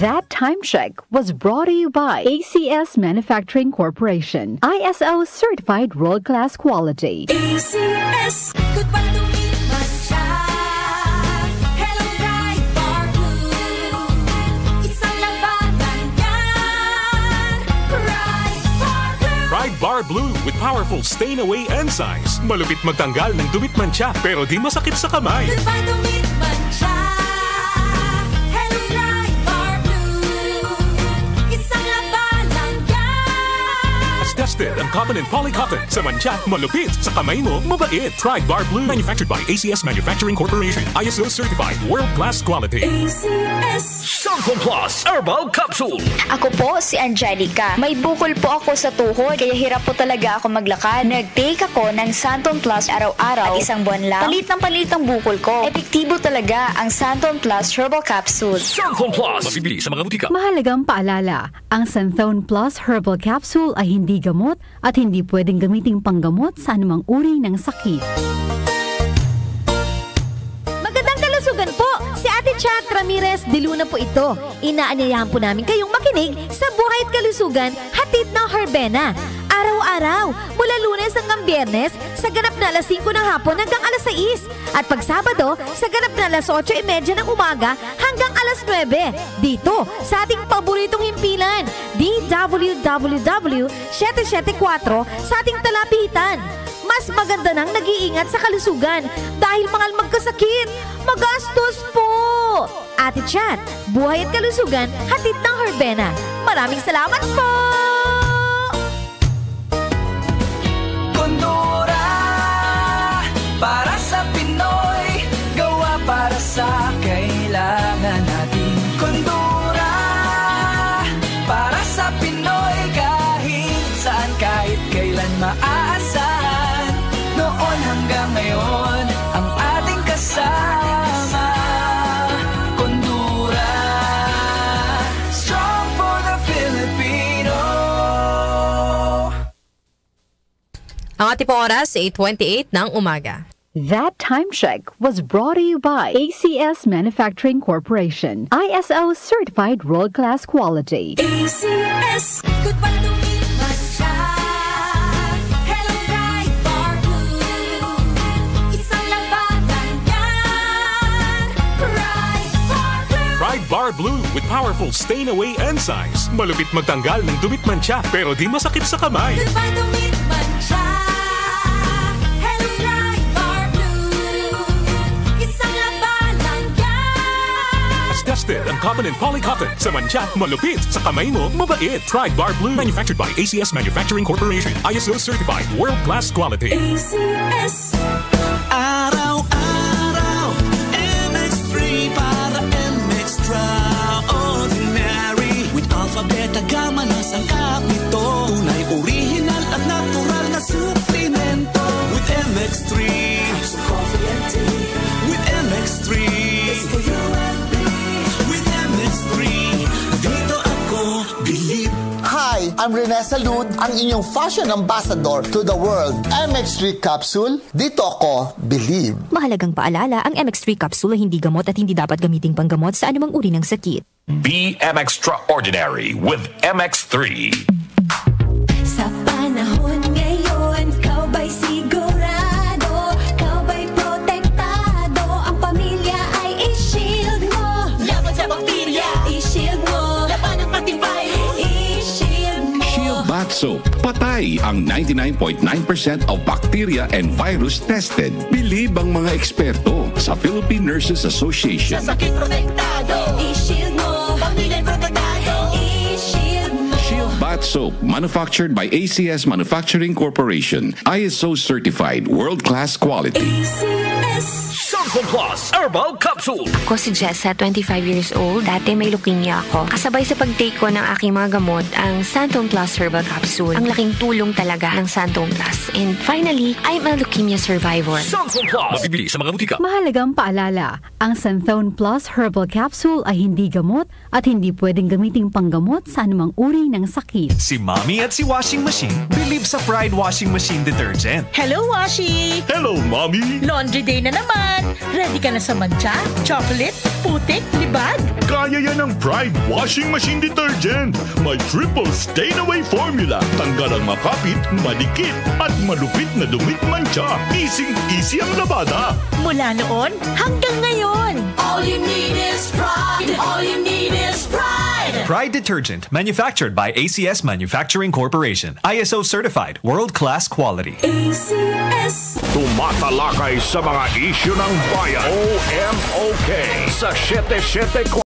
That time check was brought to you by ACS Manufacturing Corporation. ISO certified world-class quality. ACS, goodbye to me, matcha. Hello, Pride Bar Blue. Isang labanan yan. Pride Bar Blue with powerful stain-away enzymes. Malupit magtanggal ng dumit mancha pero di masakit sa kamay. Goodbye to me, matcha. Tested ang cotton and polycotton. Sa mancha, malupit. Sa kamay mo, mabait. Pride Bar Blue. Manufactured by ACS Manufacturing Corporation. ISO certified. World-class quality. ACS. Santon Plus Herbal Capsule. Ako po si Angelica. May bukol po ako sa tuhod, kaya hirap po talaga ako maglakad. Nag-take ako ng Santon Plus araw-araw at isang buwan lang. Palit ang bukol ko. Epektibo talaga ang Santon Plus Herbal Capsule. Santon Plus. Mabibili sa mga butika. Mahalagang paalala, ang Santhone Plus Herbal Capsule ay hindi gamot at hindi pwedeng gamiting panggamot sa anumang uri ng sakit. Magandang kalusugan po! Si Ate Chat Ramirez de Luna po ito. Inaanyayahan po namin kayong makinig sa Buhay at Kalusugan, hatid ng Herbena. Araw-araw, mula Lunes hanggang Biyernes, sa ganap na alas 5 ng hapon hanggang alas 6. At pag Sabado, sa ganap na alas 8:30 ng umaga hanggang alas 9. Dito, sa ating paboritong himpilan, DWWW 774 sa ating talapitan. Mas maganda nang nag-iingat sa kalusugan dahil mahal magkasakit. Magastos po! Ate Chat, Buhay at Kalusugan, hatid ng Herbena. Maraming salamat po! Para sa Pinoy, gawa para sa kailangan natin. Kondura, para sa Pinoy, kahit saan, kahit kailan maaasahan. Noon hanggang ngayon, ang ating kasama. Kondura, strong for the Filipino. Ang ating po oras, 8:28 ng umaga. That time check was brought to you by ACS Manufacturing Corporation. ISO certified world-class quality. ACS, goodbye to me, matcha. Hello, Pride Bar Blue. Isang labanan yan. Pride Bar Blue with powerful stain-away enzymes. Malupit magtanggal ng dumit mancha pero di masakit sa kamay. Goodbye to me, matcha. Tested ang cotton and polycotton. Sa mancha, malupit. Sa kamay mo, mabait. Pride Bar Blue. Manufactured by ACS Manufacturing Corporation. ISO certified. World-class quality. ACS. Araw-araw, MX3 para MX-Traordinary. With Alpha, Beta, Gamma na sangkap nito. Tunay, original at natural na suplemento. With MX3, with MX3, it's for you and me. With MX3, dito ako believe. Hi, I'm Rene Salud, ang inyong fashion ambassador to the world. MX3 Capsule, dito ako believe. Mahalagang paalala, ang MX3 Capsule ay hindi gamot at hindi dapat gamiting panggamot sa anumang uri ng sakit. Be Extraordinary with MX3. Sa panahon ngayon, kau ba'y sigurado? Kau ba'y protektado? Ang pamilya ay i-shield mo. Laban sa bakterya, i-shield mo. Laban ng pati virus, i-shield mo. Shield Bath Soap. Patay ang 99.9% of bacteria and virus tested. Believe ang mga eksperto sa Philippine Nurses Association. Sa sakit protektado, i-shield mo. Pamilya protektado, i-shield mo. Shield Bath Soap, manufactured by ACS Manufacturing Corporation. ISO certified, world-class quality. ACS. Santon Plus Herbal Capsule. Ako si Jessa, 25 years old. Dati may leukemia ako. Kasabay sa pag-take ko ng aking mga gamot, ang Santon Plus Herbal Capsule. Ang laking tulong talaga ng Santon Plus. And finally, I'm a leukemia survivor. Santon Plus. Mabibili sa mga butika. Mahalagang paalala, ang Santhone Plus Herbal Capsule ay hindi gamot at hindi pwedeng gamiting panggamot sa anumang uri ng sakit. Si Mommy at si Washing Machine believe sa Pride Washing Machine Detergent. Hello, Washi! Hello, Mommy! Laundry day na naman! Ready ka na sa mancha, chocolate, putik, libag? Kaya yan ng Pride Washing Machine Detergent. May triple stain-away formula. Tanggal ang makapit, madikit, at malupit na dumit mancha. Easy ang labada. Mula noon hanggang ngayon. All you need is pride. All you need is pride. Pride Detergent, manufactured by ACS Manufacturing Corporation. ISO certified, world-class quality. ACS. Tumatalakay sa mga isyu ng bayan. OMOK sa 77